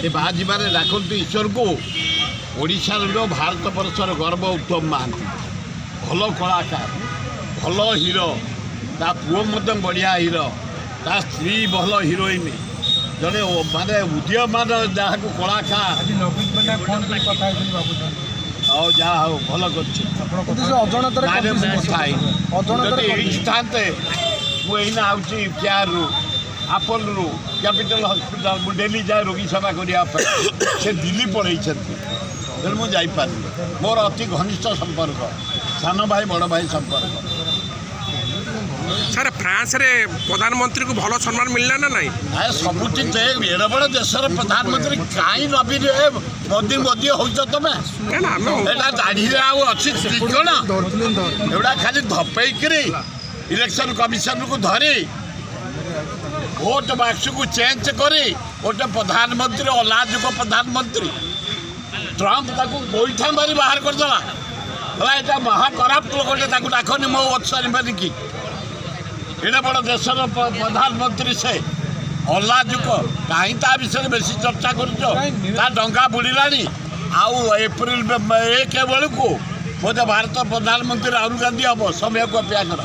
ଏ ବାହାଯିବାରେ ଡାକନ୍ତୁ ଈଶ୍ୱରକୁ। ଓଡ଼ିଶାର ଭାରତ ବର୍ଷର ଗର୍ବ ଉତ୍ତମ ମହାନ୍ତି, ଭଲ କଳାକାର, ଭଲ ହିରୋ, ତା ପୁଅ ମଧ୍ୟ ବଢ଼ିଆ ହିରୋ, ତା ସ୍ତ୍ରୀ ଭଲ ହିରୋଇନ୍, ଜଣେ ମାନେ ଉଦୀୟମାନ ଯାହାକୁ କଳାକାର। ହଉ ଯାହା ହଉ ଭଲ କରିଛି। ଯଦି ଏଇଠି ଥାନ୍ତେ ମୁଁ ଏଇନା ଆଉଛି କେୟାରରୁ, ଆପୋଲୋରୁ, କ୍ୟାପିଟାଲ ହସ୍ପିଟାଲ, ମୁଁ ଡେଲି ଯାଏ ରୋଗୀ ସେବା କରିବା ପାଇଁ। ସେ ଦିଲ୍ଲୀ ପଳେଇଛନ୍ତି, ତେଣୁ ମୁଁ ଯାଇପାରିନି। ମୋର ଅତି ଘନିଷ୍ଠ ସମ୍ପର୍କ, ସାନ ଭାଇ ବଡ଼ ଭାଇ ସମ୍ପର୍କ। ସାର୍ ଫ୍ରାନ୍ସରେ ପ୍ରଧାନମନ୍ତ୍ରୀକୁ ଭଲ ସମ୍ମାନ ମିଳିଲା ନା ନାହିଁ? ସବୁଠି ଏଡ଼େ ବଡ଼ ଦେଶର ପ୍ରଧାନମନ୍ତ୍ରୀ କାହିଁ ନବୀନ ମୋଦି ମୋଦି ହେଉଛ ତମେ? ଏଇଟା ଦାଢ଼ିରେ ଆଉ ଅଛି କଣ? ଏଗୁଡ଼ା ଖାଲି ଧପେଇକିରି ଇଲେକ୍ସନ କମିଶନକୁ ଧରି ଭୋଟ ବାକ୍ସକୁ ଚେଞ୍ଜ କରି ଗୋଟେ ପ୍ରଧାନମନ୍ତ୍ରୀ, ଅଲାଜୁକ ପ୍ରଧାନମନ୍ତ୍ରୀ ଟ୍ରମ୍ପ ତାକୁ ଗୋଇଠା ମାରି ବାହାର କରିଦେଲା। ହେଲା ଏଇଟା ମହା କରାପ୍ଟ ଲୋକଟେ, ତାକୁ ଡାକନି ମୋ ବର୍ଷରେ ମାରିକି। ଏଡ଼େ ବଡ଼ ଦେଶର ପ୍ରଧାନମନ୍ତ୍ରୀ ସେ ଅଲାଜୁକ, କାହିଁ ତା ବିଷୟରେ ବେଶୀ ଚର୍ଚ୍ଚା କରୁଛ? ତା ଡଙ୍ଗା ବୁଡ଼ିଲାଣି। ଆଉ ଏପ୍ରିଲ 1 ବେଳକୁ ବୋଧେ ଭାରତ ପ୍ରଧାନମନ୍ତ୍ରୀ ରାହୁଲ ଗାନ୍ଧୀ ହେବ। ସମୟକୁ ଅପେକ୍ଷା କର।